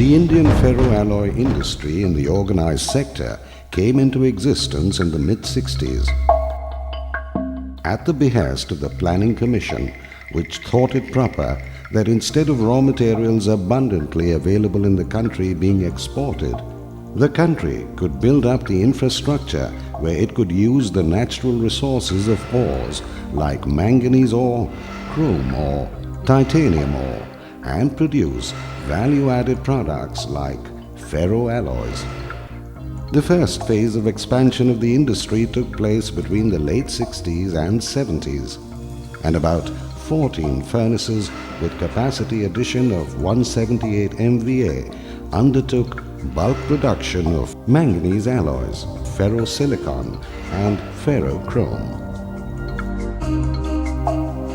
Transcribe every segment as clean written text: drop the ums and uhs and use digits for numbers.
The Indian ferroalloy industry in the organized sector came into existence in the mid-60s. At the behest of the Planning Commission, which thought it proper that instead of raw materials abundantly available in the country being exported, the country could build up the infrastructure where it could use the natural resources of ores like manganese ore, chrome ore, titanium ore, and produce value-added products like ferroalloys. The first phase of expansion of the industry took place between the late 60s and 70s, and about 14 furnaces with capacity addition of 178 MVA undertook bulk production of manganese alloys, ferrosilicon and ferrochrome.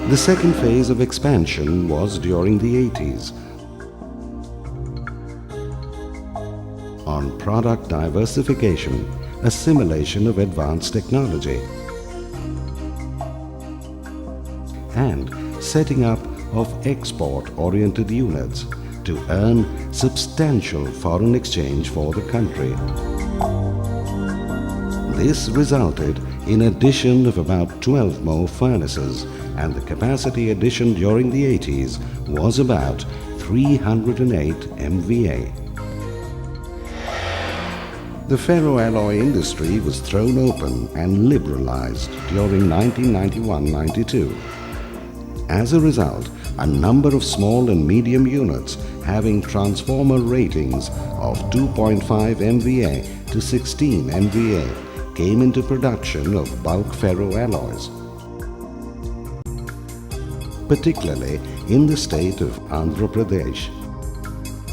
The second phase of expansion was during the 80s. On product diversification, assimilation of advanced technology, and setting up of export-oriented units to earn substantial foreign exchange for the country. This resulted in addition of about 12 more furnaces, and the capacity addition during the 80s was about 308 MVA. The ferroalloy industry was thrown open and liberalized during 1991-92. As a result, a number of small and medium units having transformer ratings of 2.5 MVA to 16 MVA came into production of bulk ferroalloys, particularly in the state of Andhra Pradesh,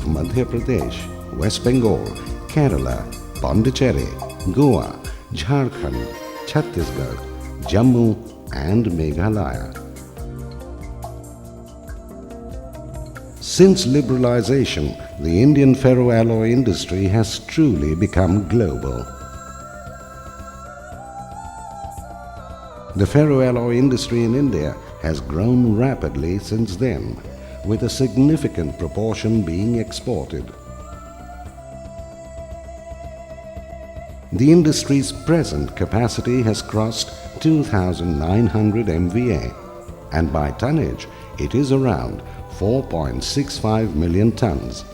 Madhya Pradesh, West Bengal, Kerala, Pondicherry, Goa, Jharkhand, Chhattisgarh, Jammu and Meghalaya. Since liberalization, the Indian ferroalloy industry has truly become global. The ferroalloy industry in India has grown rapidly since then, with a significant proportion being exported. The industry's present capacity has crossed 2,900 MVA, and by tonnage it is around 4.65 million tons.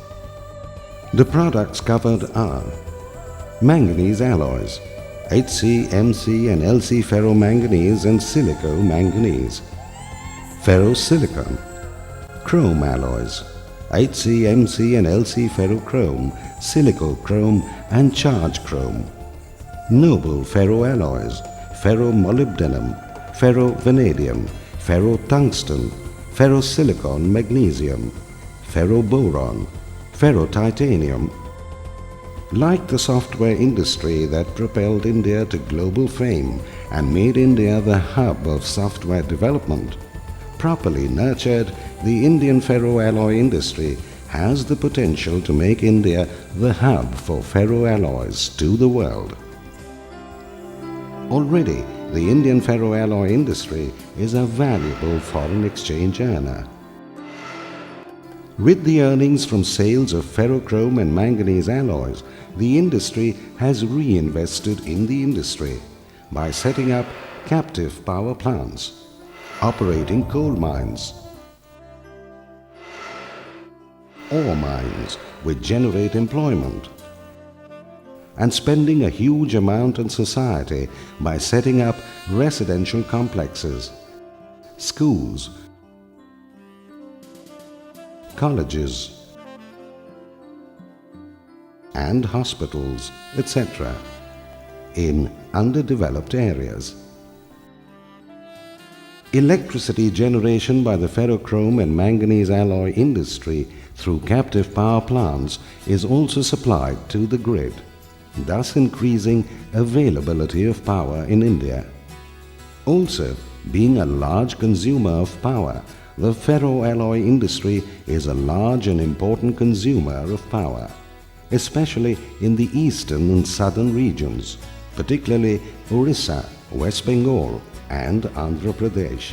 The products covered are manganese alloys, HC, MC and LC ferromanganese and silico-manganese, ferrosilicon, chrome alloys, HC, MC and LC ferrochrome, silicochrome and charge chrome, noble ferroalloys, ferromolybdenum, ferrovanadium, ferrotungsten, ferrosilicon magnesium, ferroboron, ferrotitanium. Like the software industry that propelled India to global fame and made India the hub of software development, properly nurtured, the Indian ferroalloy industry has the potential to make India the hub for ferroalloys to the world. Already, the Indian ferroalloy industry is a valuable foreign exchange earner. With the earnings from sales of ferrochrome and manganese alloys, the industry has reinvested in the industry by setting up captive power plants, operating coal mines, ore mines which generate employment, and spending a huge amount on society by setting up residential complexes, schools, colleges, and hospitals, etc., in underdeveloped areas. Electricity generation by the ferrochrome and manganese alloy industry through captive power plants is also supplied to the grid, thus increasing availability of power in India. Also, being a large consumer of power, the ferroalloy industry is a large and important consumer of power, especially in the eastern and southern regions, particularly Orissa, West Bengal and Andhra Pradesh.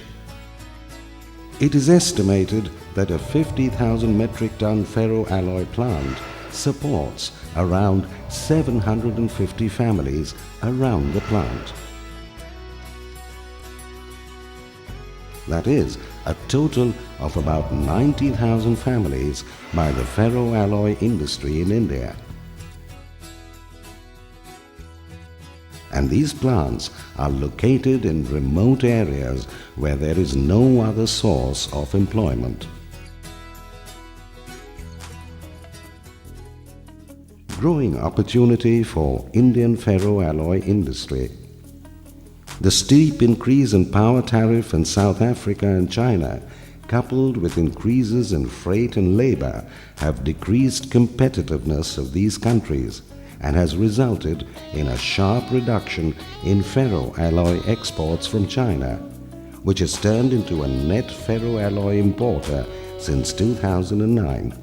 It is estimated that a 50,000 metric ton ferroalloy plant supports around 750 families around the plant. That is, a total of about 90,000 families by the ferroalloy industry in India. And these plants are located in remote areas where there is no other source of employment. Growing opportunity for Indian ferroalloy industry. The steep increase in power tariff in South Africa and China, coupled with increases in freight and labor, have decreased competitiveness of these countries and has resulted in a sharp reduction in ferroalloy exports from China, which has turned into a net ferroalloy importer since 2009.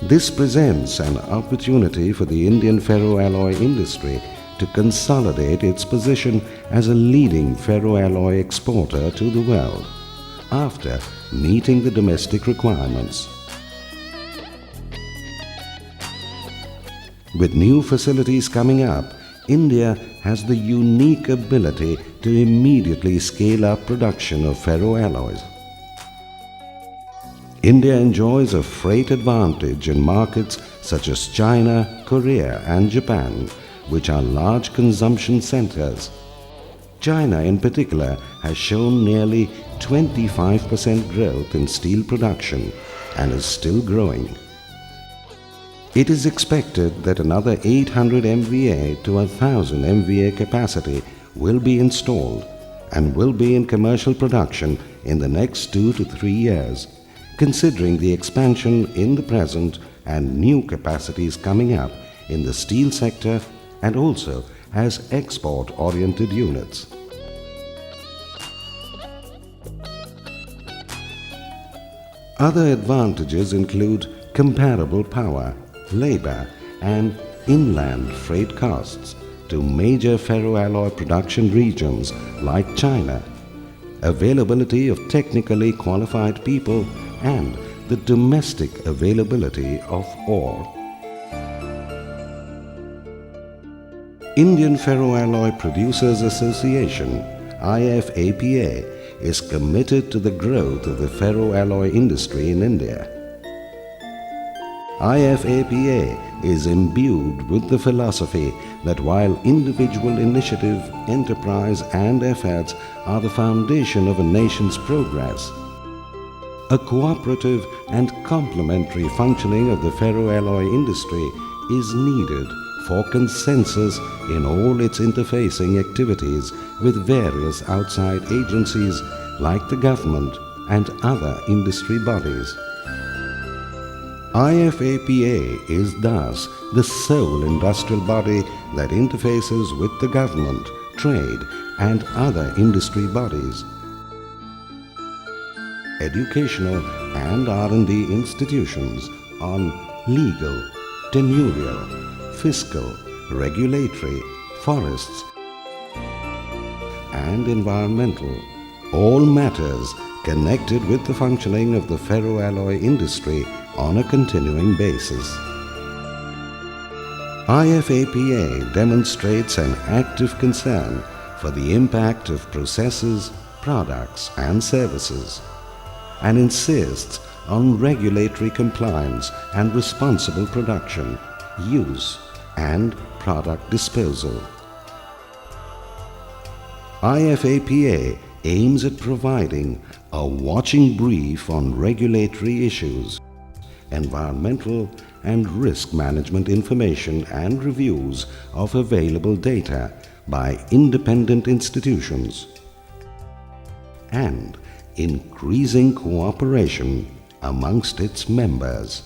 This presents an opportunity for the Indian ferroalloy industry to consolidate its position as a leading ferroalloy exporter to the world, after meeting the domestic requirements. With new facilities coming up, India has the unique ability to immediately scale up production of ferroalloys. India enjoys a freight advantage in markets such as China, Korea and Japan, which are large consumption centers. China in particular has shown nearly 25% growth in steel production and is still growing. It is expected that another 800 MVA to 1000 MVA capacity will be installed and will be in commercial production in the next 2 to 3 years, considering the expansion in the present and new capacities coming up in the steel sector and also as export-oriented units. Other advantages include comparable power, labor and inland freight costs to major ferroalloy production regions like China, availability of technically qualified people and the domestic availability of ore. Indian Ferroalloy Producers Association, IFAPA, is committed to the growth of the ferroalloy industry in India. IFAPA is imbued with the philosophy that while individual initiative, enterprise and efforts are the foundation of a nation's progress, a cooperative and complementary functioning of the ferroalloy industry is needed for consensus in all its interfacing activities with various outside agencies like the government and other industry bodies. IFAPA is thus the sole industrial body that interfaces with the government, trade and other industry bodies, educational and R&D institutions on legal, tenurial, fiscal, regulatory, forests and environmental, all matters connected with the functioning of the ferroalloy industry on a continuing basis. IFAPA demonstrates an active concern for the impact of processes, products and services, and insists on regulatory compliance and responsible production, use and product disposal. IFAPA aims at providing a watching brief on regulatory issues, environmental and risk management information and reviews of available data by independent institutions, and increasing cooperation amongst its members.